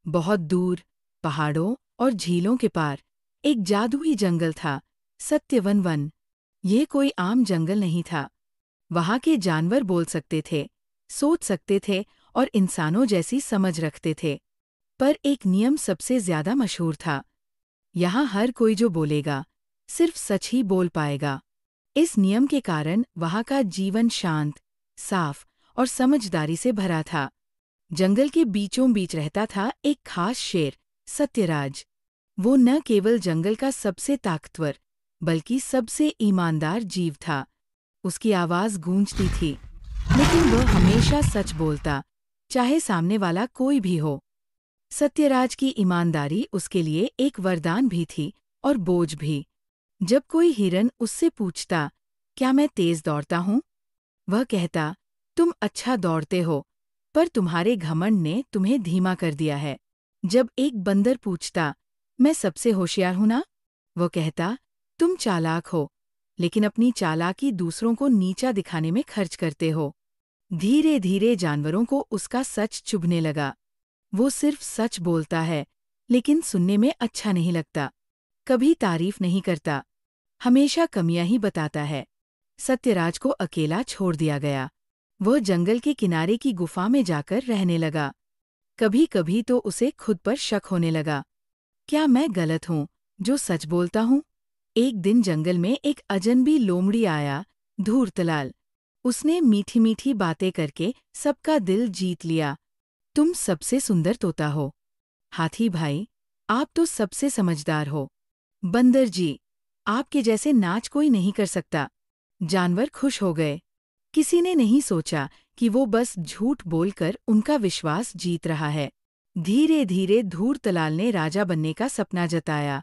बहुत दूर, पहाड़ों और झीलों के पार, एक जादुई जंगल था, सत्यवन वन। ये कोई आम जंगल नहीं था। वहाँ के जानवर बोल सकते थे, सोच सकते थे और इंसानों जैसी समझ रखते थे। पर एक नियम सबसे ज्यादा मशहूर था। यहाँ हर कोई जो बोलेगा, सिर्फ सच ही बोल पाएगा। इस नियम के कारण वहाँ का जीवन शांत, साफ और समझदारी से भरा था। जंगल के बीचों बीच रहता था एक खास शेर, सत्यराज। वो न केवल जंगल का सबसे ताकतवर, बल्कि सबसे ईमानदार जीव था। उसकी आवाज गूंजती थी, लेकिन वह हमेशा सच बोलता, चाहे सामने वाला कोई भी हो। सत्यराज की ईमानदारी उसके लिए एक वरदान भी थी और बोझ भी। जब कोई हिरन उससे पूछता, क्या मैं तेज दौड़ता हूँ? वह कहता, तुम अच्छा दौड़ते हो, पर तुम्हारे घमंड ने तुम्हें धीमा कर दिया है। जब एक बंदर पूछता, मैं सबसे होशियार हूं ना? वो कहता, तुम चालाक हो, लेकिन अपनी चालाकी दूसरों को नीचा दिखाने में खर्च करते हो। धीरे धीरे जानवरों को उसका सच चुभने लगा। वो सिर्फ सच बोलता है, लेकिन सुनने में अच्छा नहीं लगता। कभी तारीफ नहीं करता, हमेशा कमियां ही बताता है। सत्यराज को अकेला छोड़ दिया गया। वह जंगल के किनारे की गुफा में जाकर रहने लगा। कभी कभी तो उसे खुद पर शक होने लगा। क्या मैं गलत हूँ, जो सच बोलता हूँ? एक दिन जंगल में एक अजनबी लोमड़ी आया, धूर्तलाल। उसने मीठी मीठी बातें करके सबका दिल जीत लिया। तुम सबसे सुंदर तोता हो। हाथी भाई, आप तो सबसे समझदार हो। बंदर जी, आपके जैसे नाच कोई नहीं कर सकता। जानवर खुश हो गए। किसी ने नहीं सोचा कि वो बस झूठ बोलकर उनका विश्वास जीत रहा है। धीरे धीरे धूर्तलाल ने राजा बनने का सपना जताया।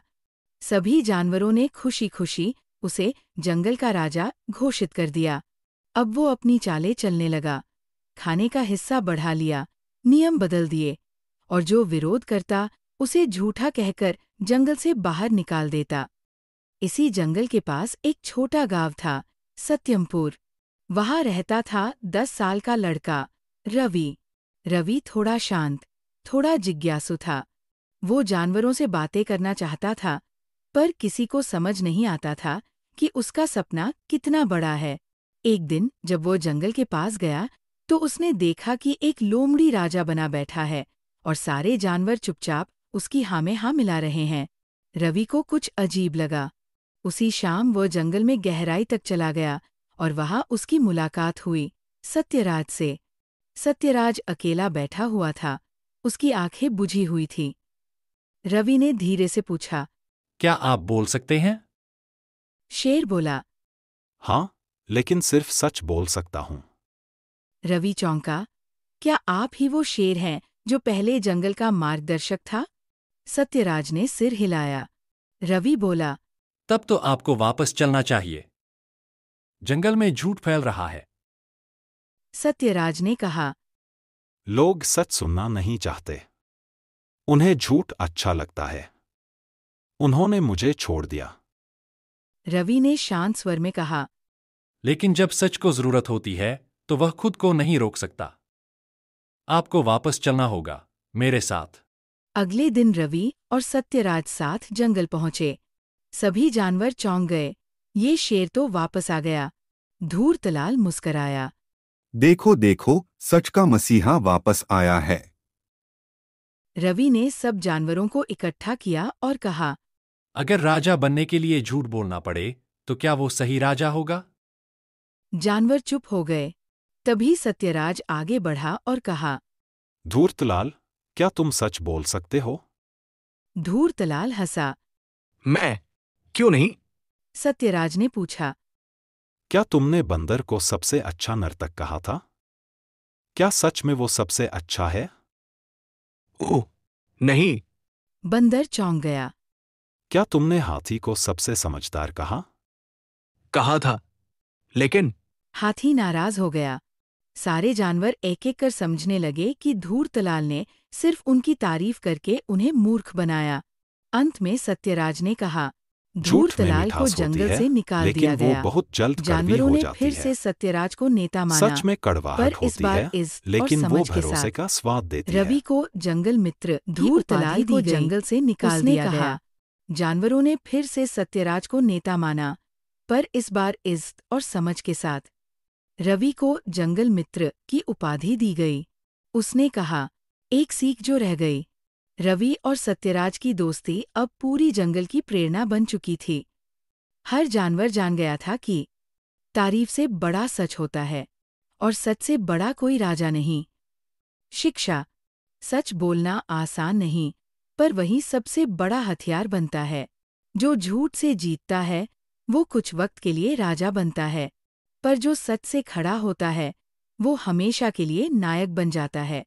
सभी जानवरों ने खुशी खुशी उसे जंगल का राजा घोषित कर दिया। अब वो अपनी चालें चलने लगा। खाने का हिस्सा बढ़ा लिया, नियम बदल दिए, और जो विरोध करता उसे झूठा कहकर जंगल से बाहर निकाल देता। इसी जंगल के पास एक छोटा गांव था, सत्यमपुर। वहाँ रहता था 10 साल का लड़का, रवि। रवि थोड़ा शांत, थोड़ा जिज्ञासु था। वो जानवरों से बातें करना चाहता था, पर किसी को समझ नहीं आता था कि उसका सपना कितना बड़ा है। एक दिन जब वो जंगल के पास गया, तो उसने देखा कि एक लोमड़ी राजा बना बैठा है और सारे जानवर चुपचाप उसकी हाँ में हाँ मिला रहे हैं। रवि को कुछ अजीब लगा। उसी शाम वो जंगल में गहराई तक चला गया और वहाँ उसकी मुलाकात हुई सत्यराज से। सत्यराज अकेला बैठा हुआ था, उसकी आंखें बुझी हुई थी। रवि ने धीरे से पूछा, क्या आप बोल सकते हैं? शेर बोला। हाँ, लेकिन सिर्फ सच बोल सकता हूँ। रवि चौंका, क्या आप ही वो शेर हैं जो पहले जंगल का मार्गदर्शक था? सत्यराज ने सिर हिलाया। रवि बोला, तब तो आपको वापस चलना चाहिए। जंगल में झूठ फैल रहा है। सत्यराज ने कहा, लोग सच सुनना नहीं चाहते। उन्हें झूठ अच्छा लगता है। उन्होंने मुझे छोड़ दिया। रवि ने शांत स्वर में कहा, लेकिन जब सच को जरूरत होती है तो वह खुद को नहीं रोक सकता। आपको वापस चलना होगा, मेरे साथ। अगले दिन रवि और सत्यराज साथ जंगल पहुंचे। सभी जानवर चौंक गए। ये शेर तो वापस आ गया। धूर्तलाल मुस्कराया। देखो देखो, सच का मसीहा वापस आया है। रवि ने सब जानवरों को इकट्ठा किया और कहा, अगर राजा बनने के लिए झूठ बोलना पड़े तो क्या वो सही राजा होगा? जानवर चुप हो गए। तभी सत्यराज आगे बढ़ा और कहा, धूर्तलाल, क्या तुम सच बोल सकते हो? धूर्तलाल हंसा। मैं? क्यों नहीं? सत्यराज ने पूछा, क्या तुमने बंदर को सबसे अच्छा नर्तक कहा था? क्या सच में वो सबसे अच्छा है? ओह, नहीं। बंदर चौंक गया। क्या तुमने हाथी को सबसे समझदार कहा? कहा था, लेकिन हाथी नाराज हो गया। सारे जानवर एक एक कर समझने लगे कि धूर्तलाल ने सिर्फ उनकी तारीफ करके उन्हें मूर्ख बनाया। अंत में सत्यराज ने कहा, झूठ में धूर्तलाल को मिठास होती जंगल है, से निकाल लेकिन दिया वो गया। बहुत जल्द कड़वी जानवरों हो ने जाती फिर है। से सत्यराज को नेता माना, सच में कड़वाहट पर इस होती बार है, इज्जत और लेकिन वो समझ के भरोसे साथ। का स्वाद देती है। रवि को जंगल मित्र धूर्तलाल को जंगल से निकाल दिया गया। जानवरों ने फिर से सत्यराज को नेता माना, पर इस बार इज्जत और समझ के साथ। रवि को जंगल मित्र की उपाधि दी गई। उसने कहा, एक सीख जो रह गई। रवि और सत्यराज की दोस्ती अब पूरी जंगल की प्रेरणा बन चुकी थी। हर जानवर जान गया था कि तारीफ से बड़ा सच होता है, और सच से बड़ा कोई राजा नहीं। शिक्षा। सच बोलना आसान नहीं, पर वही सबसे बड़ा हथियार बनता है। जो झूठ से जीतता है, वो कुछ वक्त के लिए राजा बनता है, पर जो सच से खड़ा होता है, वो हमेशा के लिए नायक बन जाता है।